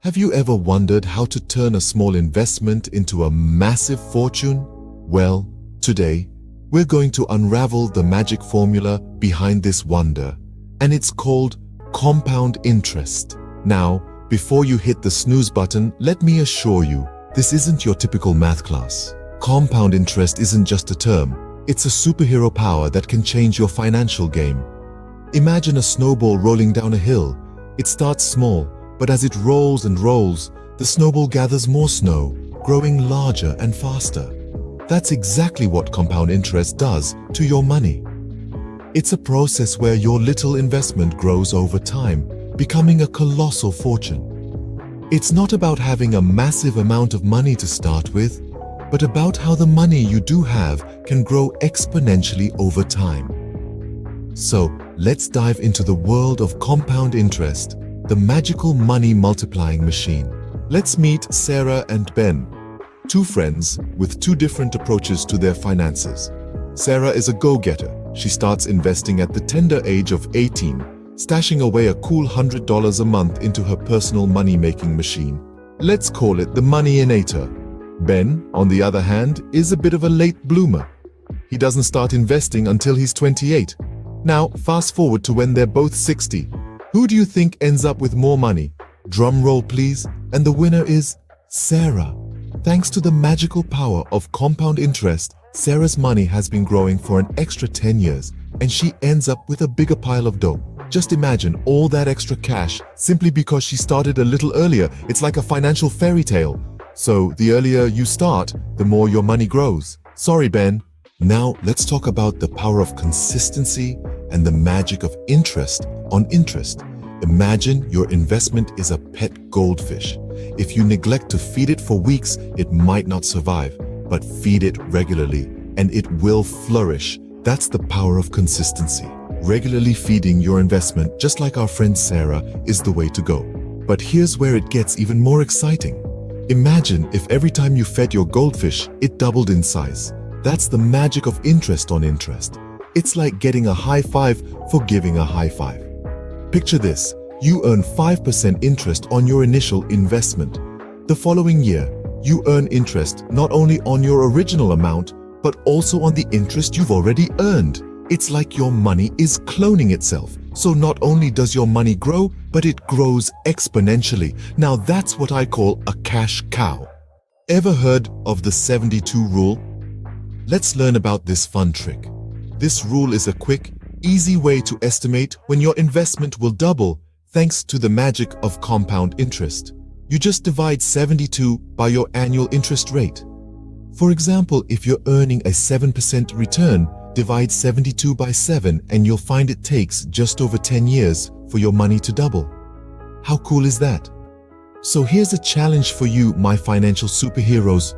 Have you ever wondered how to turn a small investment into a massive fortune? Well, today, we're going to unravel the magic formula behind this wonder, and it's called compound interest. Now, before you hit the snooze button, let me assure you, this isn't your typical math class. Compound interest isn't just a term, it's a superhero power that can change your financial game. Imagine a snowball rolling down a hill. It starts small, but as it rolls and rolls, the snowball gathers more snow, growing larger and faster. That's exactly what compound interest does to your money. It's a process where your little investment grows over time, becoming a colossal fortune. It's not about having a massive amount of money to start with, but about how the money you do have can grow exponentially over time. So, let's dive into the world of compound interest, the magical money multiplying machine. Let's meet Sarah and Ben, two friends with two different approaches to their finances. Sarah is a go-getter. She starts investing at the tender age of 18, stashing away a cool $100 a month into her personal money-making machine. Let's call it the money-inator. Ben, on the other hand, is a bit of a late bloomer. He doesn't start investing until he's 28. Now, fast forward to when they're both 60. Who do you think ends up with more money? Drum roll, please. And the winner is Sarah. Thanks to the magical power of compound interest, Sarah's money has been growing for an extra 10 years, and she ends up with a bigger pile of dough. Just imagine all that extra cash simply because she started a little earlier. It's like a financial fairy tale. So the earlier you start, the more your money grows. Sorry, Ben. Now let's talk about the power of consistency and the magic of interest on interest. Imagine your investment is a pet goldfish. If you neglect to feed it for weeks, it might not survive, but feed it regularly and it will flourish. That's the power of consistency. Regularly feeding your investment, just like our friend Sarah, is the way to go. But here's where it gets even more exciting. Imagine if every time you fed your goldfish, it doubled in size. That's the magic of interest on interest. It's like getting a high five for giving a high five. Picture this, you earn 5% interest on your initial investment. The following year, you earn interest not only on your original amount, but also on the interest you've already earned. It's like your money is cloning itself. So not only does your money grow, but it grows exponentially. Now that's what I call a cash cow. Ever heard of the 72 rule? Let's learn about this fun trick. This rule is a quick, easy way to estimate when your investment will double thanks to the magic of compound interest. You just divide 72 by your annual interest rate. For example, if you're earning a 7% return, divide 72 by 7 and you'll find it takes just over 10 years for your money to double. How cool is that? So here's a challenge for you, my financial superheroes.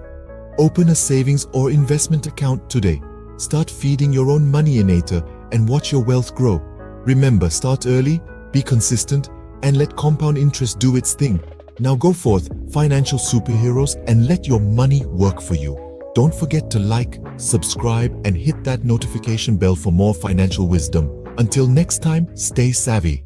Open a savings or investment account today. Start feeding your own money-inator and watch your wealth grow. Remember, start early, be consistent, and let compound interest do its thing. Now go forth, financial superheroes, and let your money work for you. Don't forget to like, subscribe, and hit that notification bell for more financial wisdom. Until next time, stay savvy.